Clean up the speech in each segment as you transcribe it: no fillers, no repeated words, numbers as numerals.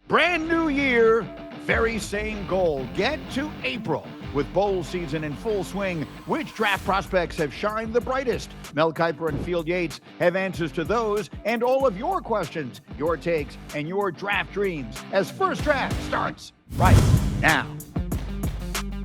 Brand new year, very same goal. Get to April. With bowl season in full swing, which draft prospects have shined the brightest? Mel Kiper and Field Yates have answers to those and all of your questions, your takes, and your draft dreams as First Draft starts right now.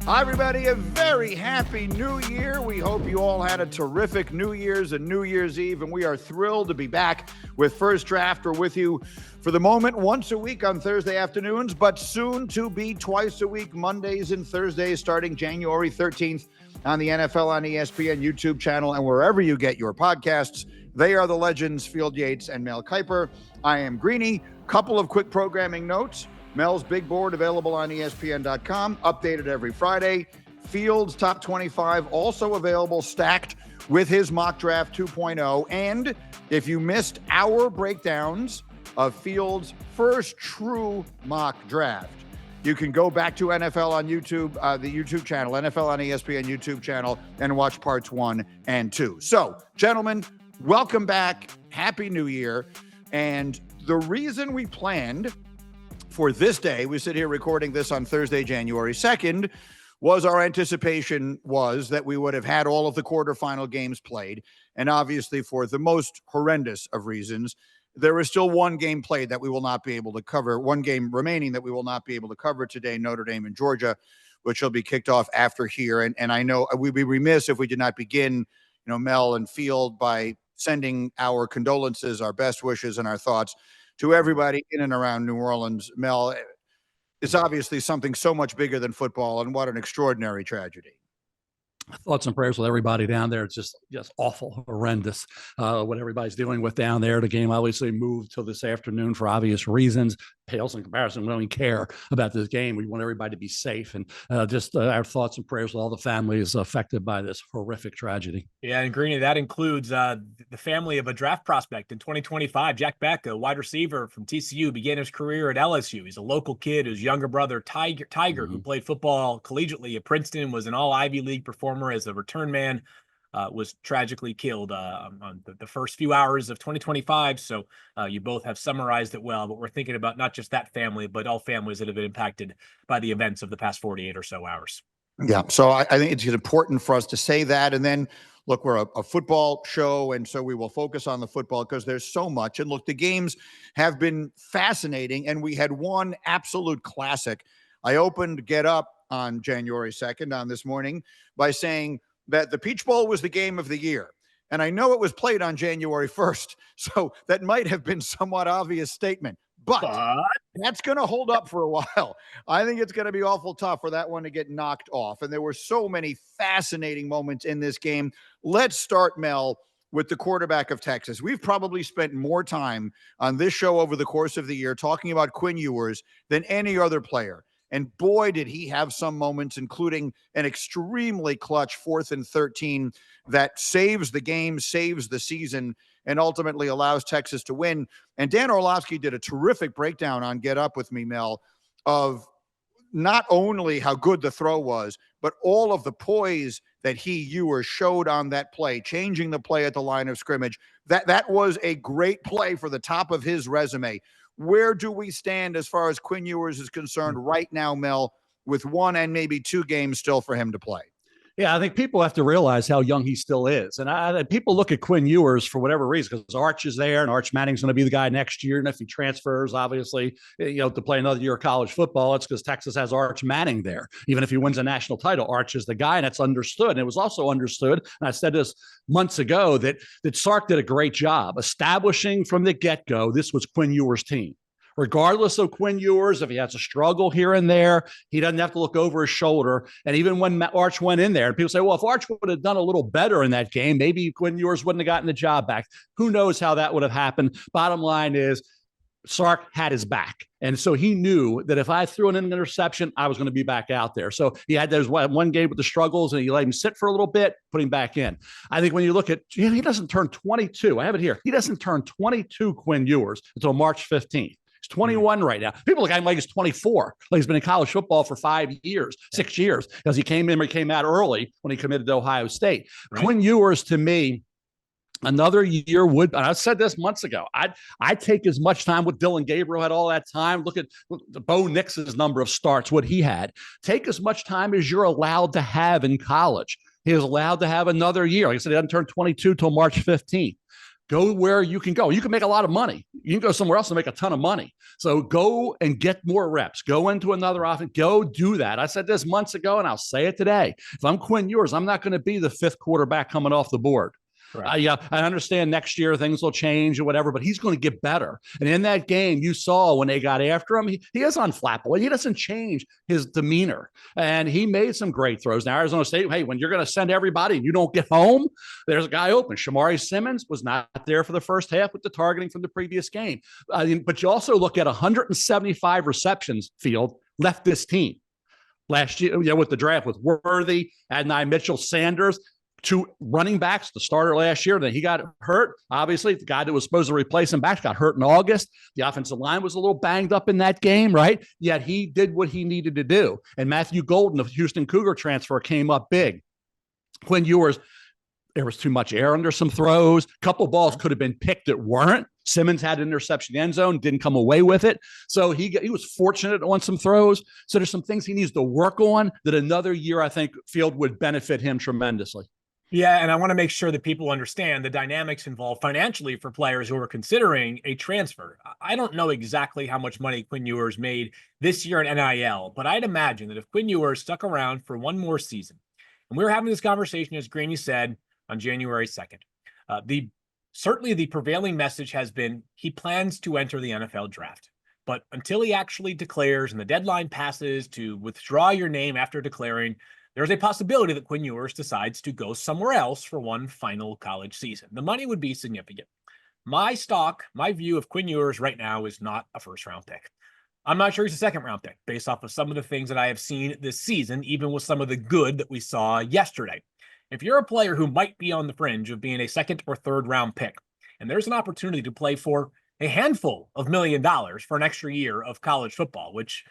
Hi, everybody. A very happy new year. We hope you all had a terrific New Year's and New Year's Eve, and we are thrilled to be back with First Draft. We're with you for the moment once a week on Thursday afternoons, but soon to be twice a week, Mondays and Thursdays, starting January 13th on the NFL on ESPN YouTube channel and wherever you get your podcasts. They are the legends, Field Yates and Mel Kiper. I am Greeny. Couple of quick programming notes. Mel's big board available on ESPN.com, updated every Friday. Field's top 25 also available, stacked with his mock draft 2.0. And if you missed our breakdowns of Field's first true mock draft, you can go back to NFL on YouTube, the YouTube channel, NFL on ESPN YouTube channel, and watch parts 1 and 2. So, gentlemen, welcome back. Happy New Year. And the reason we planned for this day, we sit here recording this on Thursday, January 2nd, was our anticipation was that we would have had all of the quarterfinal games played. And obviously, for the most horrendous of reasons, there is still one game played that we will not be able to cover, one game remaining that we will not be able to cover today, Notre Dame and Georgia, which will be kicked off after here. And I know we'd be remiss if we did not begin, Mel and Field, by sending our condolences, our best wishes, and our thoughts to everybody in and around New Orleans. Mel, it's obviously something so much bigger than football, and what an extraordinary tragedy. Thoughts and prayers with everybody down there. It's just awful, horrendous, what everybody's dealing with down there. The game obviously moved till this afternoon for obvious reasons. Pales in comparison. We don't even care about this game. We want everybody to be safe, and our thoughts and prayers with all the families affected by this horrific tragedy. Yeah, and Greeny, that includes the family of a draft prospect in 2025. Jack Beck, a wide receiver from TCU, began his career at LSU. He's a local kid whose younger brother, Tiger, who played football collegiately at Princeton, was an all-Ivy League performer as a return man, was tragically killed on the first few hours of 2025. So you both have summarized it well, but we're thinking about not just that family, but all families that have been impacted by the events of the past 48 or so hours. Yeah, so I think it's important for us to say that. And then, look, we're a football show, and so we will focus on the football because there's so much. And look, the games have been fascinating, and we had one absolute classic. I opened Get Up on January 2nd on this morning by saying that the Peach Bowl was the game of the year. And I know it was played on January 1st, so that might have been somewhat obvious statement. But that's going to hold up for a while. I think it's going to be awful tough for that one to get knocked off. And there were so many fascinating moments in this game. Let's start, Mel, with the quarterback of Texas. We've probably spent more time on this show over the course of the year talking about Quinn Ewers than any other player. And boy, did he have some moments, including an extremely clutch 4th and 13 that saves the game, saves the season, and ultimately allows Texas to win. And Dan Orlovsky did a terrific breakdown on Get Up with me, Mel, of not only how good the throw was, but all of the poise that Ewers showed on that play, changing the play at the line of scrimmage. That was a great play for the top of his resume. Where do we stand as far as Quinn Ewers is concerned right now, Mel, with 1 and maybe 2 games still for him to play? Yeah, I think people have to realize how young he still is. And people look at Quinn Ewers for whatever reason, because Arch is there and Arch Manning's going to be the guy next year. And if he transfers, obviously, to play another year of college football, it's because Texas has Arch Manning there. Even if he wins a national title, Arch is the guy, and that's understood. And it was also understood, and I said this months ago, that Sark did a great job establishing from the get-go this was Quinn Ewers' team. Regardless of Quinn Ewers, if he has a struggle here and there, he doesn't have to look over his shoulder. And even when Arch went in there, and people say, well, if Arch would have done a little better in that game, maybe Quinn Ewers wouldn't have gotten the job back. Who knows how that would have happened? Bottom line is, Sark had his back. And so he knew that if I threw an interception, I was going to be back out there. So he had those one game with the struggles, and he let him sit for a little bit, put him back in. I think when you look at, he doesn't turn 22. I have it here. He doesn't turn 22, Quinn Ewers, until March 15th. He's 21 right now. People look at him like he's 24. Like he's been in college football for 5 years, 6 years, because he came out early when he committed to Ohio State. Right. Quinn Ewers, to me, Another year would, and I said this months ago, I'd take as much time with Dylan Gabriel had all that time. Look at Bo Nix's number of starts, what he had. Take as much time as you're allowed to have in college. He is allowed to have another year. Like I said, he doesn't turn 22 till March 15th. Go where you can go. You can make a lot of money. You can go somewhere else and make a ton of money. So go and get more reps. Go into another offense. Go do that. I said this months ago, and I'll say it today. If I'm Quinn Ewers, I'm not going to be the fifth quarterback coming off the board. Yeah, I understand next year things will change or whatever, but he's going to get better. And in that game, you saw when they got after him, he is unflappable. He doesn't change his demeanor. And he made some great throws. Now, Arizona State, hey, when you're going to send everybody and you don't get home, there's a guy open. Shamari Simmons was not there for the first half with the targeting from the previous game. But you also look at 175 receptions, Field, left this team last year, with the draft with Worthy, Adonai Mitchell, Sanders. Two running backs, the starter last year, then he got hurt. Obviously, the guy that was supposed to replace him back got hurt in August. The offensive line was a little banged up in that game, right? Yet he did what he needed to do. And Matthew Golden, the Houston Cougar transfer, came up big. Quinn Ewers, there was too much air under some throws. A couple of balls could have been picked that weren't. Simmons had an interception in the end zone, didn't come away with it. So he was fortunate on some throws. So there's some things he needs to work on that another year, I think, Field would benefit him tremendously. Yeah, and I want to make sure that people understand the dynamics involved financially for players who are considering a transfer. I don't know exactly how much money Quinn Ewers made this year in NIL, but I'd imagine that if Quinn Ewers stuck around for one more season, and we were having this conversation, as Greeny said, on January 2nd, certainly the prevailing message has been he plans to enter the NFL draft. But until he actually declares and the deadline passes to withdraw your name after declaring, there's a possibility that Quinn Ewers decides to go somewhere else for one final college season. The money would be significant. My view of Quinn Ewers right now is not a first-round pick. I'm not sure he's a second-round pick based off of some of the things that I have seen this season, even with some of the good that we saw yesterday. If you're a player who might be on the fringe of being a second or third-round pick, and there's an opportunity to play for a handful of $1 million for an extra year of college football, which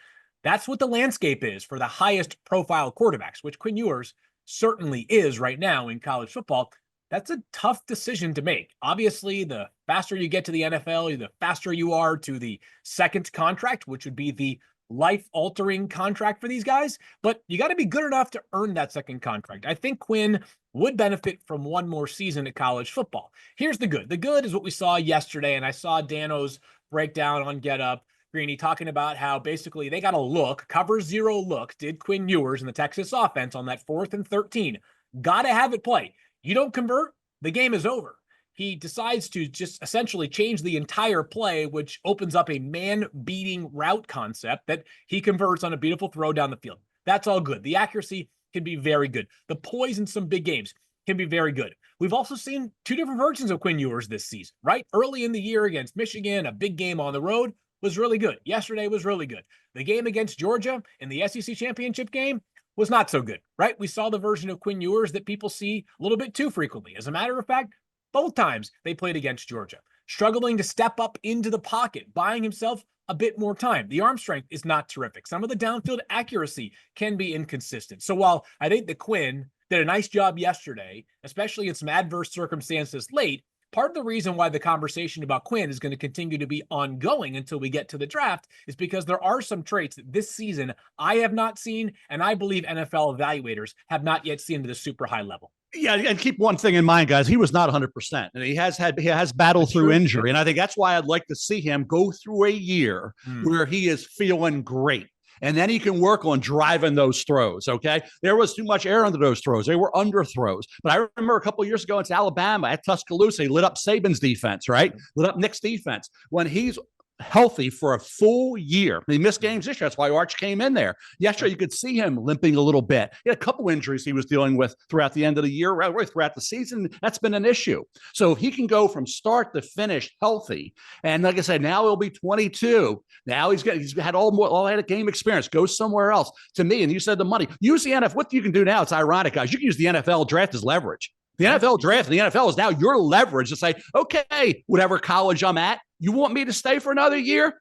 that's what the landscape is for the highest profile quarterbacks, which Quinn Ewers certainly is right now in college football. That's a tough decision to make. Obviously, the faster you get to the NFL, the faster you are to the second contract, which would be the life-altering contract for these guys. But you got to be good enough to earn that second contract. I think Quinn would benefit from one more season at college football. Here's the good. The good is what we saw yesterday, and I saw Dano's breakdown on Get Up. Greeny talking about how basically they got a look, cover zero look, did Quinn Ewers in the Texas offense on that 4th and 13. Got to have it play. You don't convert, the game is over. He decides to just essentially change the entire play, which opens up a man-beating route concept that he converts on a beautiful throw down the field. That's all good. The accuracy can be very good. The poise in some big games can be very good. We've also seen two different versions of Quinn Ewers this season, right? Early in the year against Michigan, a big game on the road, was really good. Yesterday was really good. The game against Georgia in the SEC championship game was not so good, right? We saw the version of Quinn Ewers that people see a little bit too frequently. As a matter of fact, both times they played against Georgia, struggling to step up into the pocket, buying himself a bit more time. The arm strength is not terrific. Some of the downfield accuracy can be inconsistent. So while I think that Quinn did a nice job yesterday, especially in some adverse circumstances late, part of the reason why the conversation about Quinn is going to continue to be ongoing until we get to the draft is because there are some traits that this season I have not seen, and I believe NFL evaluators have not yet seen to the super high level. Yeah, and keep one thing in mind, guys. He was not 100%, and he has battled through injury, and I think that's why I'd like to see him go through a year where he is feeling great. And then he can work on driving those throws, okay? There was too much air under those throws. They were under throws. But I remember a couple of years ago, it's Alabama at Tuscaloosa. He lit up Saban's defense, right? Lit up Nick's defense. When he's healthy for a full year. He missed games this year. That's why Arch came in there. Yesterday, you could see him limping a little bit. He had a couple injuries he was dealing with throughout the end of the year, right throughout the season. That's been an issue. So if he can go from start to finish healthy, and like I said, now he'll be 22. Now he's had all that game experience. Go somewhere else. To me, and you said the money. Use the NFL. What you can do now, it's ironic, guys. You can use the NFL draft as leverage. The NFL draft and the NFL is now your leverage to say, okay, whatever college I'm at, you want me to stay for another year?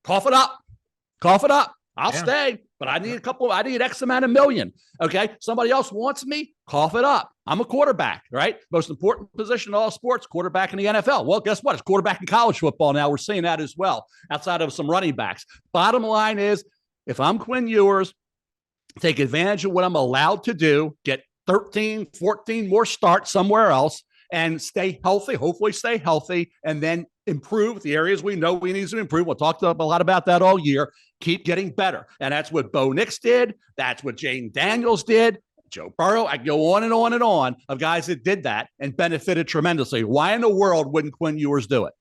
Cough it up. Cough it up. I'll stay, but I need X amount of million. Okay. Somebody else wants me, cough it up. I'm a quarterback, right? Most important position in all sports, quarterback in the NFL. Well, guess what? It's quarterback in college football now. We're seeing that as well, outside of some running backs. Bottom line is, if I'm Quinn Ewers, take advantage of what I'm allowed to do, get 13, 14 more starts somewhere else, and stay healthy, hopefully stay healthy, and then improve the areas we know we need to improve. We'll talk a lot about that all year. Keep getting better. And that's what Bo Nix did. That's what Jaden Daniels did. Joe Burrow. I go on and on and on of guys that did that and benefited tremendously. Why in the world wouldn't Quinn Ewers do it?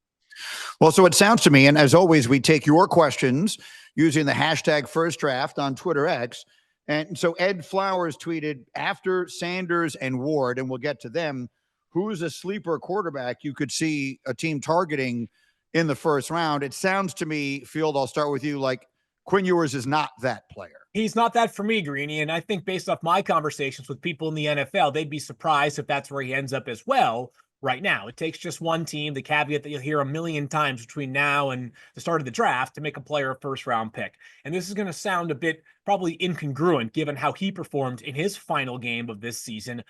Well, so it sounds to me, and as always, we take your questions using the hashtag #FirstDraft on Twitter X. And so Ed Flowers tweeted, after Sanders and Ward, and we'll get to them, who's a sleeper quarterback you could see a team targeting in the first round? It sounds to me, Field, I'll start with you, like Quinn Ewers is not that player. He's not that for me, Greeny. And I think based off my conversations with people in the NFL, they'd be surprised if that's where he ends up as well right now. It takes just one team, the caveat that you'll hear a million times between now and the start of the draft, to make a player a first-round pick. And this is going to sound a bit probably incongruent given how he performed in his final game of this season.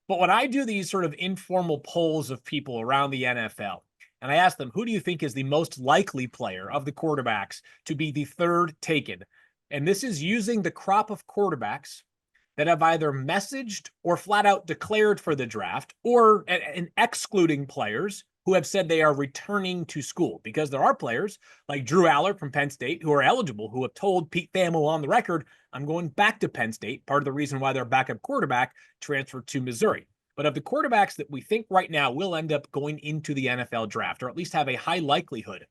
But when I do these sort of informal polls of people around the NFL, and I ask them, who do you think is the most likely player of the quarterbacks to be the third taken? And this is using the crop of quarterbacks that have either messaged or flat out declared for the draft, or and excluding players who have said they are returning to school, because there are players like Drew Aller from Penn State who are eligible, who have told Pete Thamel on the record, I'm going back to Penn State. Part of the reason why their backup quarterback transferred to Missouri. But of the quarterbacks that we think right now will end up going into the NFL draft, or at least have a high likelihood,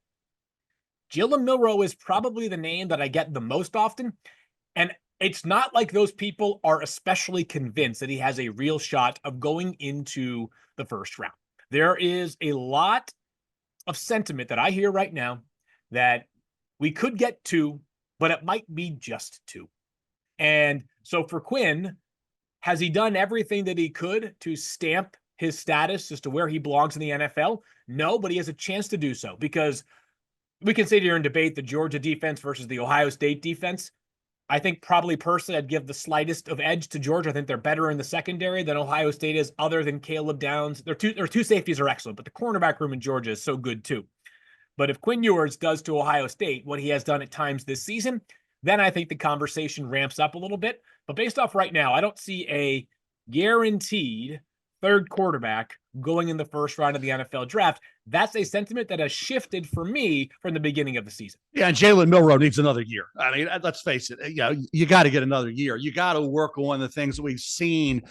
Jalen Milroe is probably the name that I get the most often. And it's not like those people are especially convinced that he has a real shot of going into the first round. There is a lot of sentiment that I hear right now that we could get two, but it might be just two. And so for Quinn, has he done everything that he could to stamp his status as to where he belongs in the NFL? No, but he has a chance to do so, because we can sit here and debate the Georgia defense versus the Ohio State defense. I think probably personally I'd give the slightest of edge to Georgia. I think they're better in the secondary than Ohio State is, other than Caleb Downs. Their two safeties are excellent, but the cornerback room in Georgia is so good too. But if Quinn Ewers does to Ohio State what he has done at times this season, then I think the conversation ramps up a little bit. But based off right now, I don't see a guaranteed third quarterback going in the first round of the NFL draft. That's a sentiment that has shifted for me from the beginning of the season. Yeah, and Jalen Milroe needs another year. I mean, let's face it. You got to get another year. You got to work on the things that we've seen,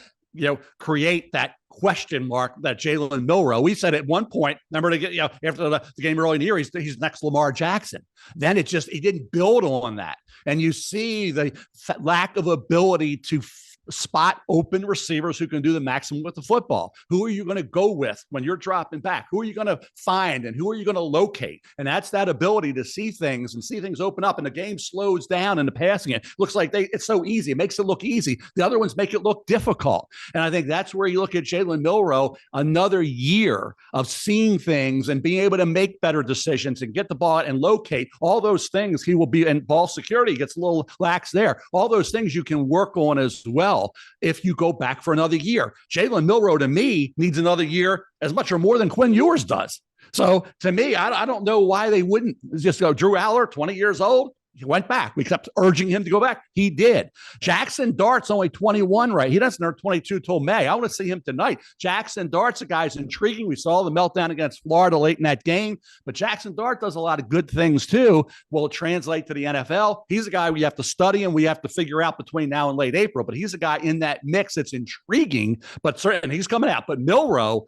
create that question mark that Jalen Milroe. We said at one point, remember, to get after the game early in the year, he's next Lamar Jackson. Then he didn't build on that, and you see the lack of ability to spot open receivers who can do the maximum with the football. Who are you going to go with when you're dropping back? Who are you going to find, and who are you going to locate? And that's that ability to see things open up, and the game slows down in the passing. It looks like it's so easy. It makes it look easy. The other ones make it look difficult. And I think that's where you look at Jalen Milroe, another year of seeing things and being able to make better decisions and get the ball and locate all those things. He will be, and ball security gets a little lax there. All those things you can work on as well if you go back for another year. Jalen Milroe, to me, needs another year as much or more than Quinn Ewers does. So to me, I don't know why they wouldn't just go. Drew Aller, 20 years old, he went back. We kept urging him to go back. He did. Jackson Dart's only 21, right? He doesn't turn 22 till May. I want to see him tonight. Jackson Dart's a guy who's intriguing. We saw the meltdown against Florida late in that game, but Jackson Dart does a lot of good things too. Will it translate to the NFL? He's a guy we have to study and we have to figure out between now and late April, but he's a guy in that mix that's intriguing, but certainly he's coming out. But Milroe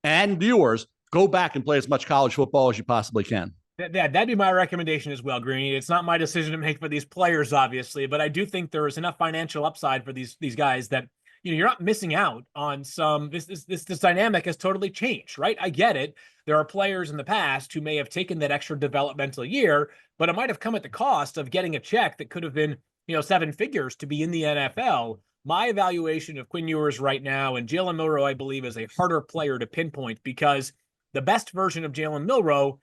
and Ewers, go back and play as much college football as you possibly can. That'd be my recommendation as well, Greeny. It's not my decision to make for these players, obviously, but I do think there is enough financial upside for these guys that you're not missing out on some. This dynamic has totally changed, right? I get it. There are players in the past who may have taken that extra developmental year, but it might have come at the cost of getting a check that could have been, seven figures to be in the NFL. My evaluation of Quinn Ewers right now, and Jalen Milroe, I believe, is a harder player to pinpoint, because the best version of Jalen Milroe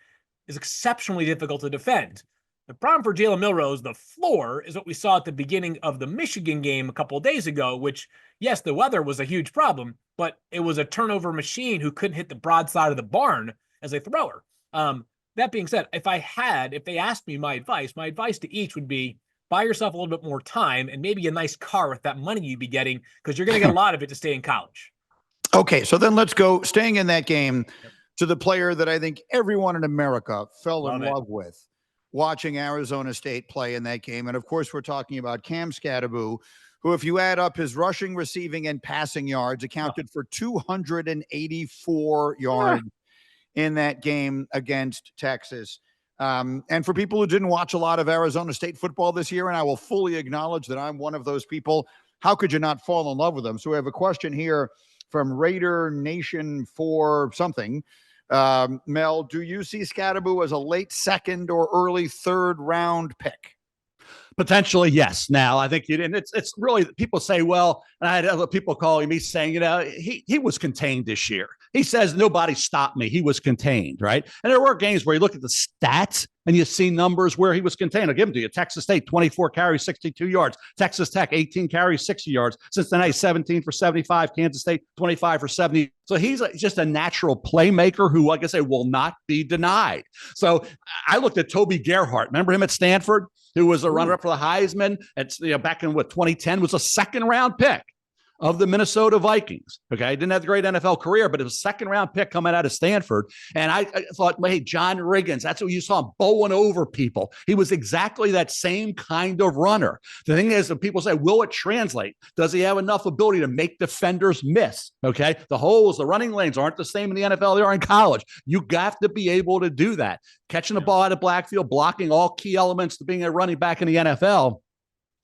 is exceptionally difficult to defend. The problem for Jalen Milroe, the floor, is what we saw at the beginning of the Michigan game a couple of days ago, which, yes, the weather was a huge problem, but it was a turnover machine who couldn't hit the broadside of the barn as a thrower. That being said, if they asked me my advice to each would be buy yourself a little bit more time and maybe a nice car with that money you'd be getting, because you're going to get a lot of it to stay in college. Okay, so then let's go, staying in that game, to the player that I think everyone in America fell in love with watching Arizona State play in that game. And of course, we're talking about Cam Skattebo, who, if you add up his rushing, receiving, and passing yards, accounted for 284 yards in that game against Texas. And for people who didn't watch a lot of Arizona State football this year, and I will fully acknowledge that I'm one of those people, how could you not fall in love with them? So we have a question here from Raider Nation for something. Mel, do you see Skattebo as a late second or early third round pick? Potentially, yes. Now, I think you didn't. It's really, people say, well, and I had other people calling me saying, he was contained this year. He says nobody stopped me. He was contained, right? And there were games where you look at the stats and you see numbers where he was contained. I'll give them to you. Texas State, 24 carries, 62 yards. Texas Tech, 18 carries, 60 yards. Cincinnati, 17 for 75. Kansas State, 25 for 70. So he's just a natural playmaker who, like I say, will not be denied. So I looked at Toby Gerhart. Remember him at Stanford, who was a runner-up for the Heisman back in 2010, was a second-round pick of the Minnesota Vikings. Okay, didn't have a great NFL career, but it was a second-round pick coming out of Stanford. And I thought, hey, John Riggins, that's what you saw him bowling over people. He was exactly that same kind of runner. The thing is, when people say, will it translate? Does he have enough ability to make defenders miss? Okay, the holes, the running lanes aren't the same in the NFL they are in college. You have to be able to do that. Catching the ball out of backfield, blocking, all key elements to being a running back in the NFL.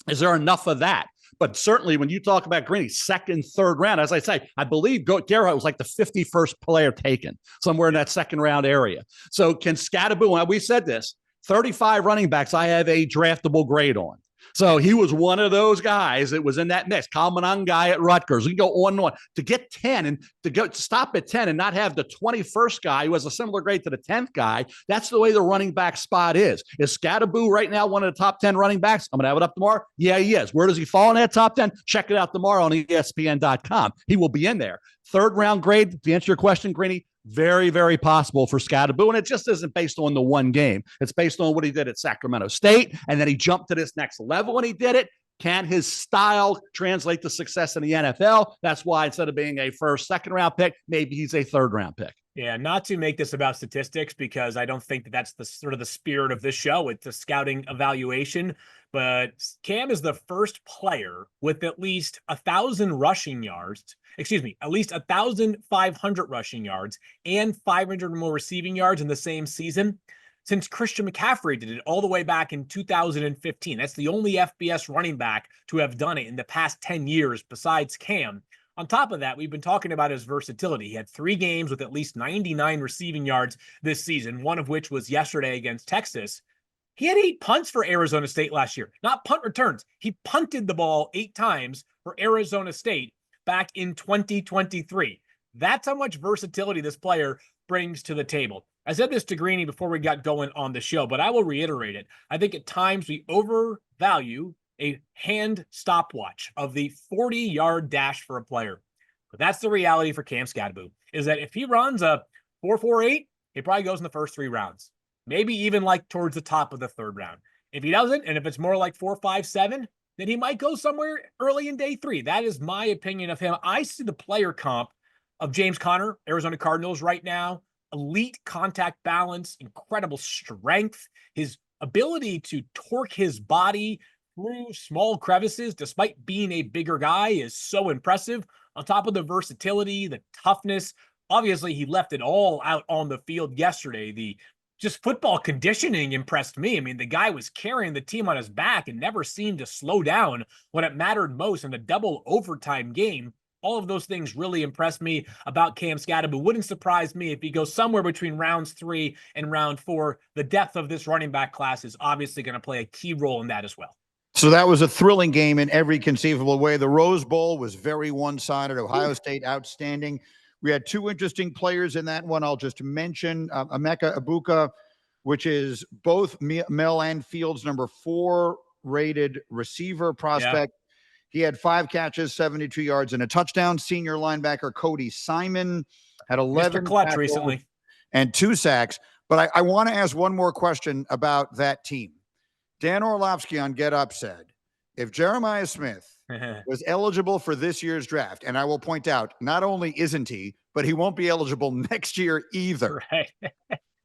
Is there enough of that? But certainly when you talk about Greeny, second, third round, as I say, I believe Gerhart was like the 51st player taken, somewhere in that second round area. So can Skattebo, we said this, 35 running backs I have a draftable grade on. So he was one of those guys that was in that mix. Kalmanan guy at Rutgers. We can go on and on. To get 10 and to stop at 10 and not have the 21st guy who has a similar grade to the 10th guy, that's the way the running back spot is. Is Skattebo right now one of the top 10 running backs? I'm going to have it up tomorrow. Yeah, he is. Where does he fall in that top 10? Check it out tomorrow on ESPN.com. He will be in there. Third round grade, to answer your question, Greeny, very, very possible for Skattebo. And it just isn't based on the one game. It's based on what he did at Sacramento State. And then he jumped to this next level and he did it. Can his style translate to success in the NFL? That's why instead of being a first, second round pick, maybe he's a third round pick. Yeah, not to make this about statistics, because I don't think that's the sort of the spirit of this show. It's a scouting evaluation. But Cam is the first player with at least 1,000 rushing yards, at least 1,500 rushing yards and 500 or more receiving yards in the same season since Christian McCaffrey did it all the way back in 2015. That's the only FBS running back to have done it in the past 10 years besides Cam. On top of that, we've been talking about his versatility. He had 3 games with at least 99 receiving yards this season, one of which was yesterday against Texas. He had 8 punts for Arizona State last year, not punt returns. He punted the ball 8 times for Arizona State back in 2023. That's how much versatility this player brings to the table. I said this to Greeny before we got going on the show, but I will reiterate it. I think at times we overvalue a hand stopwatch of the 40-yard dash for a player. But that's the reality for Cam Skattebo, is that if he runs a 4.48, he probably goes in the first 3 rounds. Maybe even like towards the top of the 3rd round. If he doesn't, and if it's more like 4.57, then he might go somewhere early in day 3. That is my opinion of him. I see the player comp of James Conner, Arizona Cardinals right now. Elite contact balance, incredible strength. His ability to torque his body through small crevices, despite being a bigger guy, is so impressive. On top of the versatility, the toughness. Obviously, he left it all out on the field yesterday. The just football conditioning impressed me. I mean, the guy was carrying the team on his back and never seemed to slow down when it mattered most in a double overtime game. All of those things really impressed me about Cam Skattebo. Wouldn't surprise me if he goes somewhere between rounds 3 and round 4. The depth of this running back class is obviously going to play a key role in that as well. So that was a thrilling game in every conceivable way. The Rose Bowl was very one-sided. Ohio State outstanding. We had 2 interesting players in that one. I'll just mention Emeka Egbuka, which is both Mel and Fields' number 4 rated receiver prospect. Yeah. He had 5 catches, 72 yards, and a touchdown. Senior linebacker Cody Simon had 11 Mr. Clutch recently and 2 sacks. But I want to ask one more question about that team. Dan Orlovsky on Get Up said, if Jeremiah Smith was eligible for this year's draft, and I will point out, not only isn't he, but he won't be eligible next year either. Right.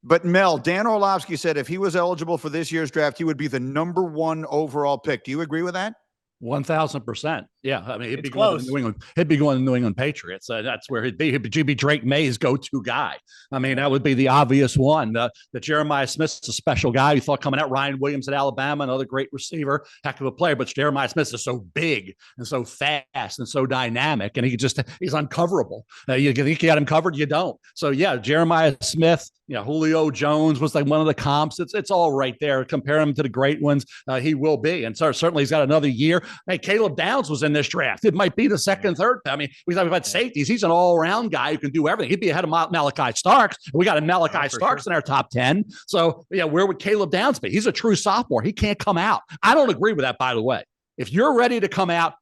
But Mel, Dan Orlovsky said if he was eligible for this year's draft, he would be the number 1 overall pick. Do you agree with that? 1,000%. Yeah. I mean, he'd be close. Going to New England. He'd be going to New England Patriots. That's where he'd be. He'd be Drake May's go-to guy. I mean, that would be the obvious one. The Jeremiah Smith's a special guy. You thought coming out, Ryan Williams at Alabama, another great receiver, heck of a player. But Jeremiah Smith is so big and so fast and so dynamic, and he's uncoverable. You think you got him covered? You don't. So yeah, Jeremiah Smith. Julio Jones was like one of the comps. It's all right there. Compare him to the great ones. He will be. And so certainly he's got another year. Hey, Caleb Downs was in this draft. It might be the second, third. I mean, we talk about safeties. He's an all-around guy who can do everything. He'd be ahead of Malachi Starks. We got a Malachi Starks in our top 10. So, where would Caleb Downs be? He's a true sophomore. He can't come out. I don't agree with that, by the way. If you're ready to come out,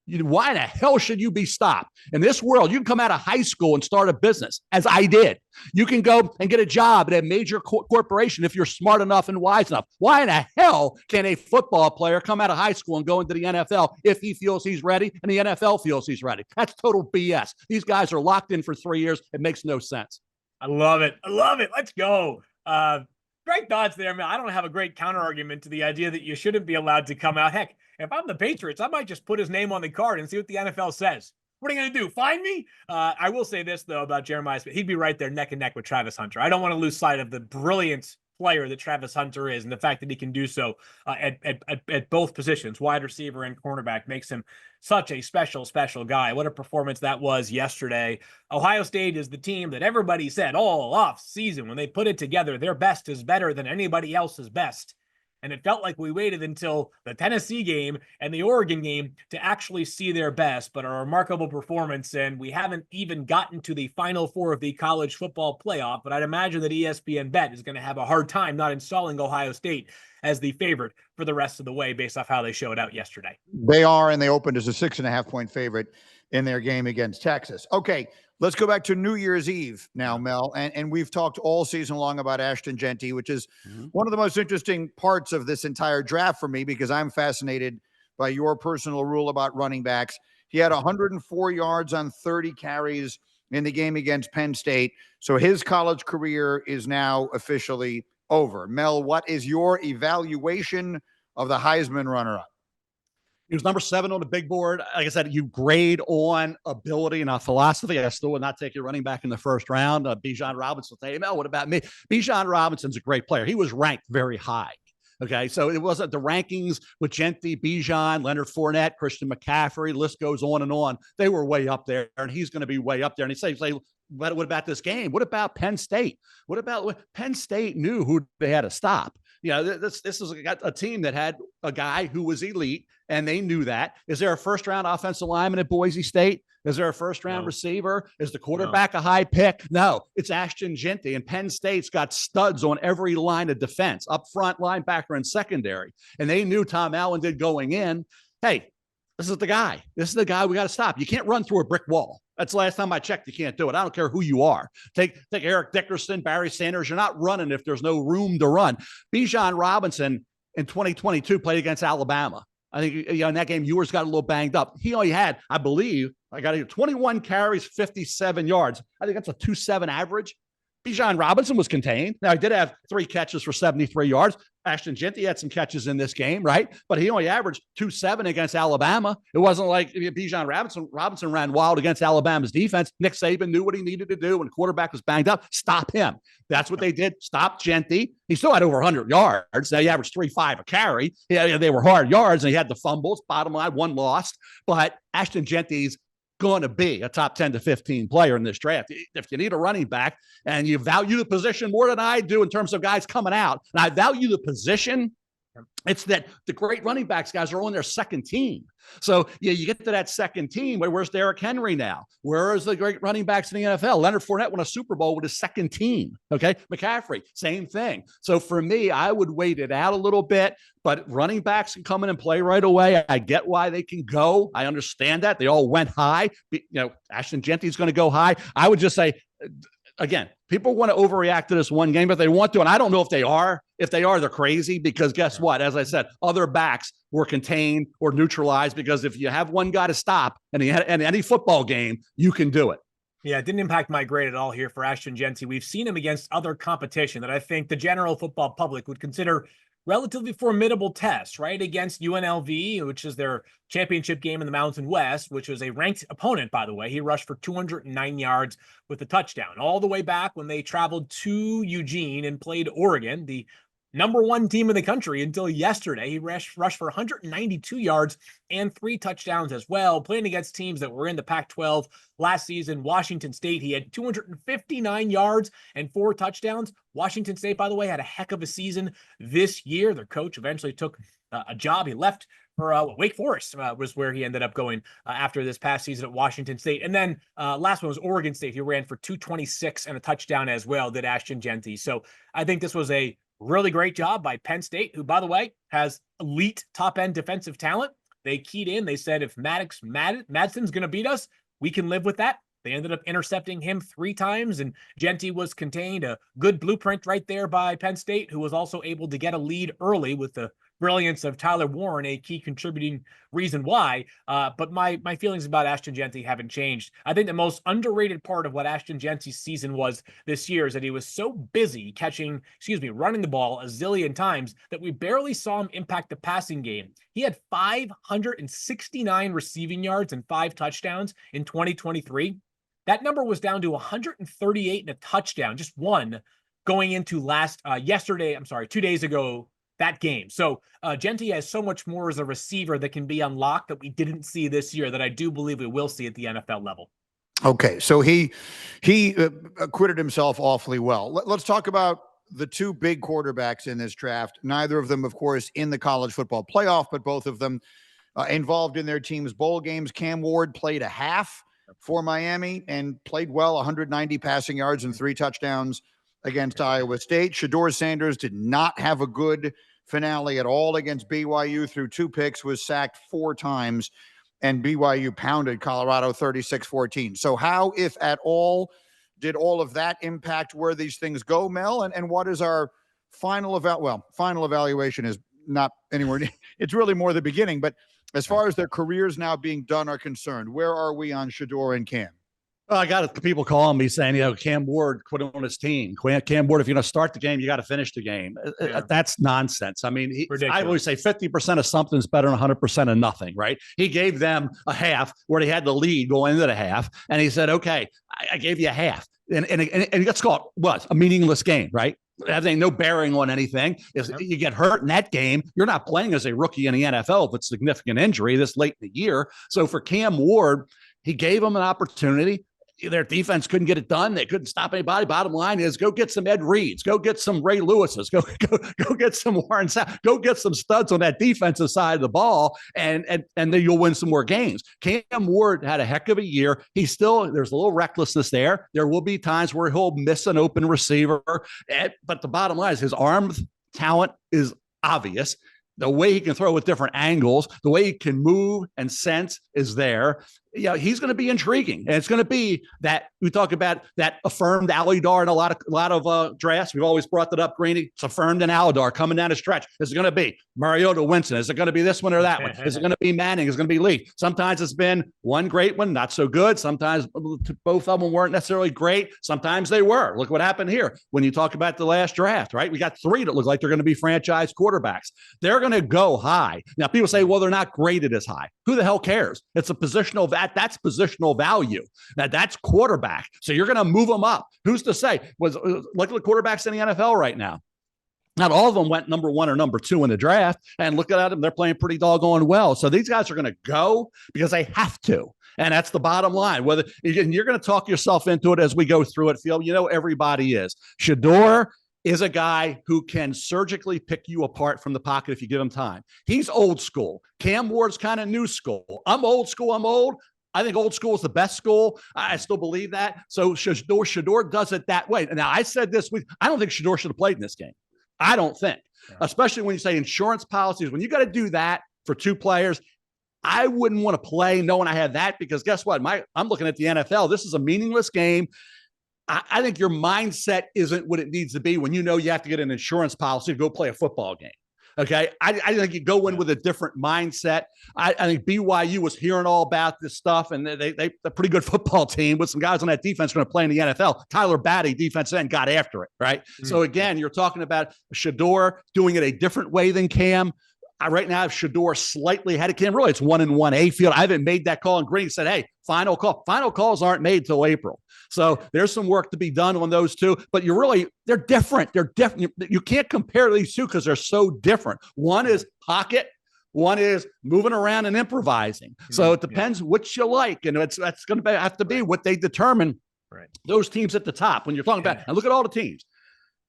why in the hell should you be stopped? In this world, you can come out of high school and start a business, as I did. You can go and get a job at a major corporation if you're smart enough and wise enough. Why in the hell can a football player come out of high school and go into the NFL if he feels he's ready and the NFL feels he's ready? That's total BS. These guys are locked in for 3 years. It makes no sense. I love it. Let's go. Great thoughts there, man. I don't have a great counter argument to the idea that you shouldn't be allowed to come out. Heck, if I'm the Patriots, I might just put his name on the card and see what the NFL says. What are you going to do? Fine me? I will say this, though, about Jeremiah Smith. He'd be right there neck and neck with Travis Hunter. I don't want to lose sight of the brilliant player that Travis Hunter is, and the fact that he can do so at both positions, wide receiver and cornerback, makes him such a special guy. What a performance that was yesterday. Ohio State is the team that everybody said all off season when they put it together, their best is better than anybody else's best. And it felt like we waited until the Tennessee game and the Oregon game to actually see their best, but a remarkable performance. And we haven't even gotten to the Final Four of the college football playoff, but I'd imagine that ESPN Bet is going to have a hard time not installing Ohio State as the favorite for the rest of the way based off how they showed out yesterday. They are, and they opened as a 6.5-point favorite in their game against Texas. Okay, let's go back to New Year's Eve now, Mel. And we've talked all season long about Ashton Jeanty, which is one of the most interesting parts of this entire draft for me because I'm fascinated by your personal rule about running backs. He had 104 yards on 30 carries in the game against Penn State. So his college career is now officially over. Mel, what is your evaluation of the Heisman runner-up? He was number 7 on the big board. Like I said, you grade on ability, not philosophy. I still would not take your running back in the first round. Bijan Robinson will say, hey, Mel, what about me? Bijan Robinson's a great player. He was ranked very high. Okay, so it wasn't the rankings with Jeanty, Bijan, Leonard Fournette, Christian McCaffrey, list goes on and on. They were way up there, and he's going to be way up there. And he says, what about this game? What about Penn State? What about Penn State knew who they had to stop? This is a team that had a guy who was elite, and they knew that. Is there a first-round offensive lineman at Boise State? Is there a first-round receiver? Is the quarterback a high pick? No, it's Ashton Jeanty, and Penn State's got studs on every line of defense, up front, linebacker, and secondary. And they knew Tom Allen did going in, hey, this is the guy. This is the guy we got to stop. You can't run through a brick wall. That's the last time I checked. You can't do it. I don't care who you are. Take Eric Dickerson, Barry Sanders. You're not running if there's no room to run. Bijan Robinson in 2022 played against Alabama. I think in that game, Ewers got a little banged up. He only had, I believe, 21 carries, 57 yards. I think that's a 2.7 average. Bijan Robinson was contained. Now, he did have 3 catches for 73 yards. Ashton Jeanty had some catches in this game, right? But he only averaged 2.7 against Alabama. It wasn't like Bijan Robinson ran wild against Alabama's defense. Nick Saban knew what he needed to do when the quarterback was banged up. Stop him. That's what they did. Stop Jeanty. He still had over 100 yards. Now, he averaged 3.5 a carry. Yeah, they were hard yards, and he had the fumbles. Bottom line, 1 lost. But Ashton Jeanty's going to be a top 10 to 15 player in this draft. If you need a running back and you value the position more than I do in terms of guys coming out, and I value the position It's that the great running backs guys are on their second team. So you get to that second team. Where's Derrick Henry now? Where is the great running backs in the NFL? Leonard Fournette won a Super Bowl with his second team. Okay. McCaffrey, same thing. So for me, I would wait it out a little bit, but running backs can come in and play right away. I get why they can go. I understand that. They all went high. Ashton Jeanty is going to go high. I would just say, again, people want to overreact to this one game, but they want to. And I don't know if they are. If they are, they're crazy, because guess what? As I said, other backs were contained or neutralized, because if you have one guy to stop in any football game, you can do it. Yeah, it didn't impact my grade at all here for Ashton Jeanty. We've seen him against other competition that I think the general football public would consider relatively formidable tests, right? Against UNLV, which is their championship game in the Mountain West, which was a ranked opponent, by the way. He rushed for 209 yards with a touchdown. All the way back when they traveled to Eugene and played Oregon, the number one team in the country until yesterday. He rushed for 192 yards and 3 touchdowns as well, playing against teams that were in the Pac-12 last season. Washington State, he had 259 yards and 4 touchdowns. Washington State, by the way, had a heck of a season this year. Their coach eventually took a job. He left for Wake Forest, was where he ended up going after this past season at Washington State. And then last one was Oregon State. He ran for 226 and a touchdown as well, did Ashton Jeanty. So I think this was a really great job by Penn State, who, by the way, has elite top-end defensive talent. They keyed in. They said, if Madsen's going to beat us, we can live with that. They ended up intercepting him 3 times, and Jeanty was contained. A good blueprint right there by Penn State, who was also able to get a lead early with the brilliance of Tyler Warren, a key contributing reason why. But my feelings about Ashton Jeanty haven't changed. I think the most underrated part of what Ashton Jeanty's season was this year is that he was so busy running the ball a zillion times that we barely saw him impact the passing game. He had 569 receiving yards and 5 touchdowns in 2023. That number was down to 138 and a touchdown, just one, going into 2 days ago, that game. So Jeanty has so much more as a receiver that can be unlocked that we didn't see this year that I do believe we will see at the NFL level. Okay, so he acquitted himself awfully well. Let's talk about the 2 big quarterbacks in this draft. Neither of them, of course, in the college football playoff, but both of them involved in their team's bowl games. Cam Ward played a half for Miami and played well, 190 passing yards and 3 touchdowns against Iowa State. Shedeur Sanders did not have a good finale at all against BYU, threw 2 picks, was sacked 4 times, and BYU pounded Colorado 36-14. So how, if at all, did all of that impact where these things go, Mel? And what is our final evaluation is not anywhere near, it's really more the beginning, but as far as their careers now being done are concerned, where are we on Shedeur and Cam? Well, I got people calling me saying, Cam Ward quit on his team. Cam Ward, if you're going to start the game, you got to finish the game. Yeah. That's nonsense. I mean, I always say 50% of something is better than 100% of nothing, right? He gave them a half where they had the lead going into the half, and he said, okay, I gave you a half. And let's call it a meaningless game, right? Having no bearing on anything. If you get hurt in that game, you're not playing as a rookie in the NFL with significant injury this late in the year. So for Cam Ward, he gave him an opportunity. Their defense couldn't get it done. They couldn't stop anybody. Bottom line is, go get some Ed Reeds. Go get some Ray Lewises. Go get some Warren Sapp. Go get some studs on that defensive side of the ball, and then you'll win some more games. Cam Ward had a heck of a year. There's a little recklessness there. There will be times where he'll miss an open receiver, but the bottom line is his arm talent is obvious. The way he can throw with different angles, the way he can move and sense is there. He's going to be intriguing. And it's going to be that we talk about that affirmed Alydar in a lot of drafts. We've always brought that up, Greeny. It's affirmed and Alydar coming down the stretch. Is it going to be Mariota Winston? Is it going to be this one or that one? Is it going to be Manning? Is it going to be Lee? Sometimes it's been one great one, not so good. Sometimes both of them weren't necessarily great. Sometimes they were. Look what happened here when you talk about the last draft, right? We got 3 that look like they're going to be franchise quarterbacks. They're going to go high. Now, people say, well, they're not graded as high. Who the hell cares? It's a positional that's positional value. Now that's quarterback. So you're going to move them up. Who's to say? Look at the quarterbacks in the NFL right now. Not all of them went number 1 or number 2 in the draft, and look at them. They're playing pretty doggone well. So these guys are going to go because they have to. And that's the bottom line. You're going to talk yourself into it as we go through it, Field. Everybody is. Shedeur, is a guy who can surgically pick you apart from the pocket if you give him time. He's old school. Cam Ward's kind of new school. I'm old school. I'm old. I think old school is the best school. I still believe that. So Shedeur does it that way. Now, I said this week, I don't think Shedeur should have played in this game. I don't think, especially when you say insurance policies. When you got to do that for two players, I wouldn't want to play knowing I had that, because guess what? I'm looking at the NFL. This is a meaningless game. I think your mindset isn't what it needs to be when you know you have to get an insurance policy to go play a football game. Okay. I think you go in with a different mindset. I think BYU was hearing all about this stuff, and they're a pretty good football team with some guys on that defense going to play in the NFL. Tyler Batty, defense end, got after it. Right. Mm-hmm. So again, you're talking about Shedeur doing it a different way than Cam. Right now, if Shedeur slightly ahead of Cam, really, it's 1-1 field. I haven't made that call. And Green said, hey, final call. Final calls aren't made till April. So there's some work to be done on those two. But they're different. They're different. You can't compare these two because they're so different. One is pocket. One is moving around and improvising. So it depends which you like. And that's going to have to be what they determine those teams at the top. When you're talking about, and look at all the teams.